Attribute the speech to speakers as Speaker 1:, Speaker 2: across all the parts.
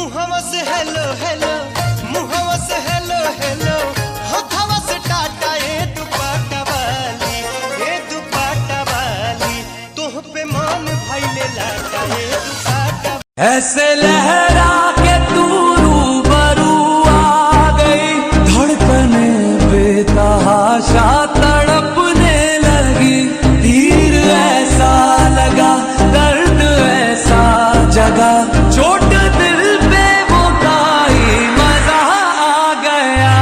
Speaker 1: मुहवा से hello hello, मुहवा से हेलो हेलो, होठवा से टाटा ए दुपट्टा वाली, ए दुपट्टा वाली, तुह पे मान भइले लाटा ए दुपट्टा।
Speaker 2: ऐसे लहरा के तू रूबरू आ गई, धड़कने बेतहाशा तड़पने लगी, तीर ऐसा लगा दर्द ऐसा जगा, चोट दिल पे वो काई मजा आ गया।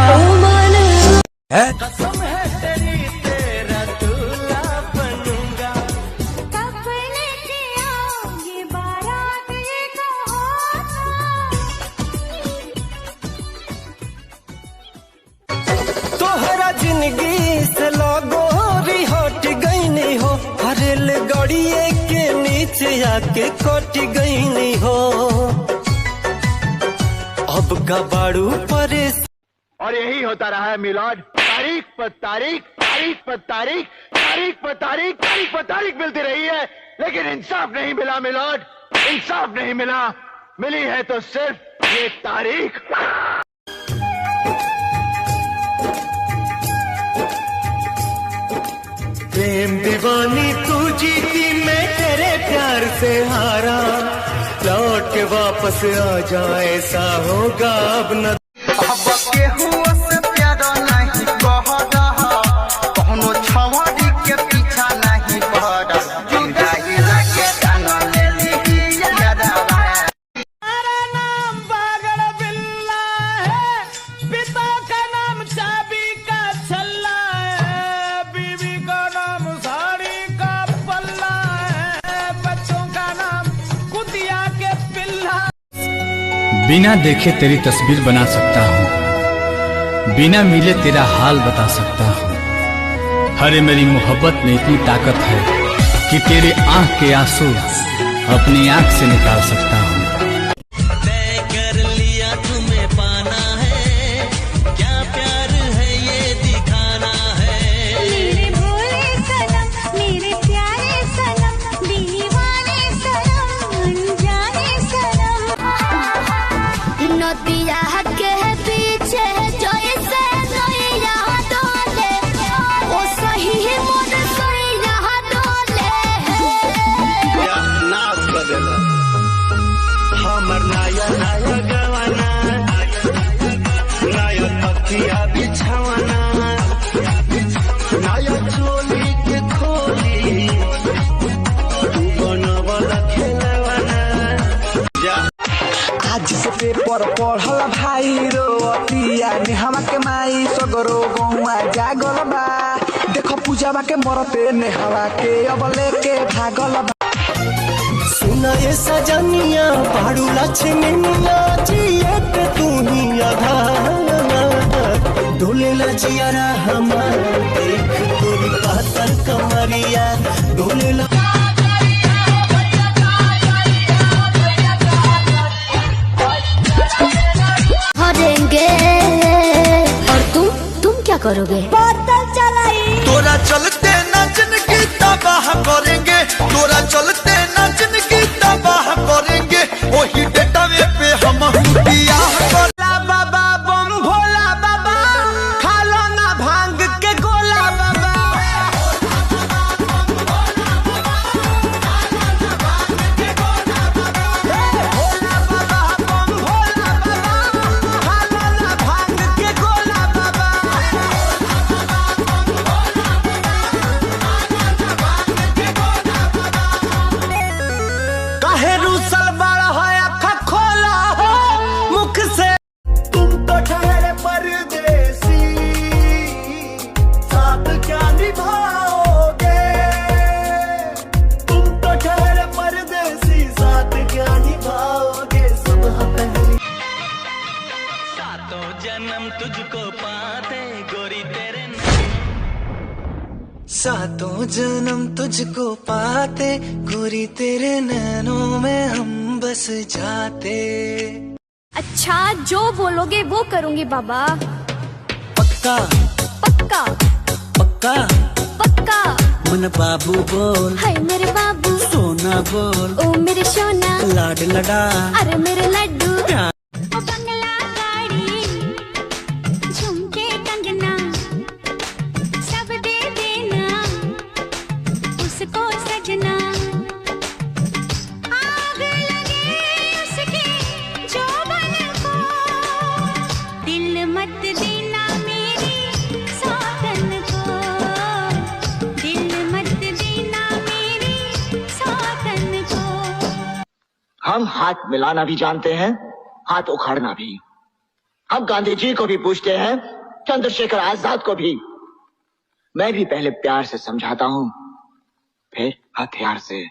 Speaker 2: कसम है तेरी तेरा दूल्हा बनूंगा,
Speaker 3: कब लेके आओगे बारात ये कहो
Speaker 1: तोहरा जिंदगी से लगोरी हट गई नहीं हो, रेल गड़िए के नीचे आके कट गई नहीं हो, अब का बाड़ू परेशान।
Speaker 4: और यही होता रहा है मिलॉर्ड, तारीख पर तारीख, तारीख पर तारीख, तारीख पर तारीख, तारीख पर तारीख मिलती रही है, लेकिन इंसाफ नहीं मिला मिलॉर्ड, इंसाफ नहीं मिला। मिली है तो सिर्फ ये तारीख।
Speaker 1: प्रेम दीवानी तू जीती, मैं तेरे प्यार से हारा, लौट के वापस आ जा ऐसा होगा अब न।
Speaker 5: बिना देखे तेरी तस्वीर बना सकता हूँ, बिना मिले तेरा हाल बता सकता हूँ। अरे मेरी मोहब्बत में इतनी ताकत है कि तेरे आंख के आंसू अपनी आंख से निकाल सकता हूँ।
Speaker 1: तय कर लिया तुम्हें पाना है, क्या प्यार है ये दिखाना है।
Speaker 3: मेरे भोले सनम, मेरे प्यारे सनम, दीवाने सनम, अनजाने सनम। नदिया के पीछे जैसे नैया डोले, ओ सही मोर सैया डोले।
Speaker 1: नाच कर देला हमर नाया नाया गवाना, नाया पतिया बिछावाना, नाया चोली के खोली, तू बनवाला खेलवाना।
Speaker 2: आज से पेपर पढ़ल भाई रोतिया, नेहवा के माई सगरो गौआ जागल बा, देखो पूजावा के मरते नेहवा के अब लेके भागल बा।
Speaker 1: सुना ये सजनिया पाड़ू लक्ष्मीनिया, जिए पे तू ही आधार, डोले लजियारा हमार, देख तोरी पातर कमरिया, डोले
Speaker 3: हरेंगे। और तुम क्या करोगे? बोतल चलाई।
Speaker 2: तोरा चलते नाचन की तबाह करेंगे, तोरा चलते नाचन की तबाह करेंगे, वही डेटा पे हम बियाह कर। बाबा बम भोला बाबा, खा लो ना भांग के गोला बाबा। भोला बाबा बम भोला बाबा, खा लो ना भांग के गोला बाबा। काहे रूसल बड़ा है अखा खोला हो मुख से। तुम तो ठहरे परदेसी, साथ क्या निभाओगे। तुम तो ठहरे परदेसी, साथ क्या निभाओगे। सब पहली सातों जन्म तुझको पाते गोरी तेरे, सातों जन्म तुझको पाते गोरी तेरे नैनों में हम बस जाते।
Speaker 3: अच्छा जो बोलोगे वो करूंगी बाबा।
Speaker 2: पक्का
Speaker 3: पक्का
Speaker 2: पक्का
Speaker 3: पक्का।
Speaker 2: मन बाबू बोल,
Speaker 3: हाय मेरे बाबू,
Speaker 2: सोना बोल,
Speaker 3: ओ मेरे सोना,
Speaker 2: लाड लड़ा,
Speaker 3: अरे मेरे लड्डू।
Speaker 6: हम हाथ मिलाना भी जानते हैं, हाथ उखाड़ना भी। हम गांधी जी को भी पूछते हैं, चंद्रशेखर आजाद को भी। मैं भी पहले प्यार से समझाता हूं, फिर हथियार से।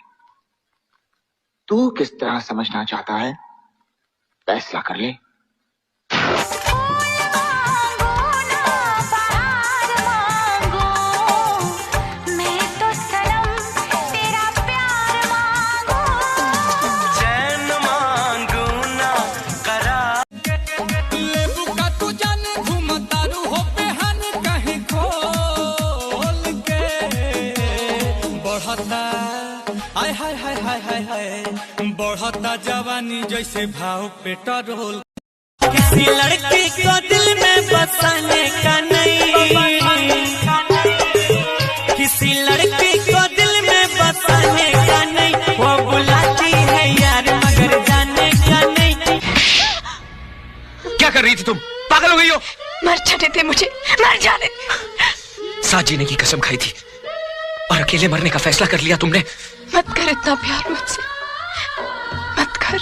Speaker 6: तू किस तरह समझना चाहता है, फैसला कर ले।
Speaker 7: बढ़ता जवानी जैसे भाव पेट्रोल। किसी लड़की को दिल में बसाने का नहीं, किसी लड़की को दिल में बसाने का नहीं, वो बुलाती है यार मगर जाने का नहीं।
Speaker 8: क्या कर रही थी तुम? पागल हो गई हो?
Speaker 3: मर जाने दे मुझे, मर जाने।
Speaker 8: साथ जीने की कसम खाई थी और अकेले मरने का फैसला कर लिया तुमने।
Speaker 3: मत कर इतना प्यार मुझसे, मत कर।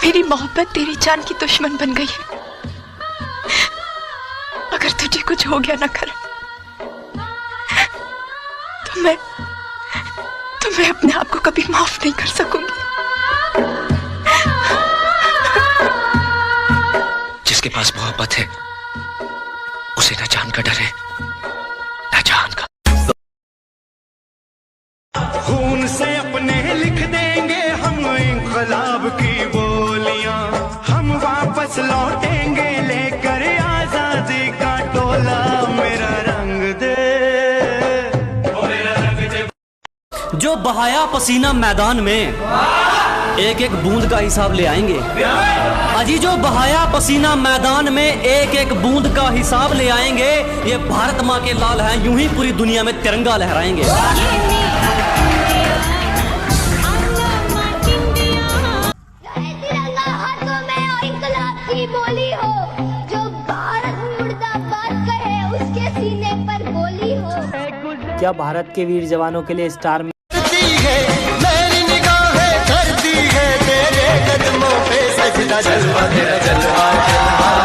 Speaker 3: मेरी मोहब्बत तेरी जान की दुश्मन बन गई है। अगर तुझे कुछ हो गया ना कर, तो मैं अपने आप को कभी माफ नहीं कर सकूंगी।
Speaker 8: जिसके पास मोहब्बत है उसे न जान का डर है, न जान का।
Speaker 1: खून से अपने लिख देंगे हम इंकलाब की बोलियां, हम वापस लौटेंगे लेकर आजादी का टोला। मेरा रंग दे,
Speaker 9: जो बहाया पसीना मैदान में एक एक बूंद का हिसाब ले आएंगे। अजी जो बहाया पसीना मैदान में एक एक बूंद का हिसाब ले आएंगे। ये भारत माँ के लाल हैं, यूं ही पूरी दुनिया में तिरंगा लहराएंगे।
Speaker 3: बोली हो जो भारत मुर्दाबाद कहे, उसके सीने पर गोली हो।
Speaker 10: क्या भारत के वीर जवानों के लिए स्टार
Speaker 1: है मेरी निगाहें करती है तेरे कदमों पे सजदा, जलवा तेरा जलवा जलवा।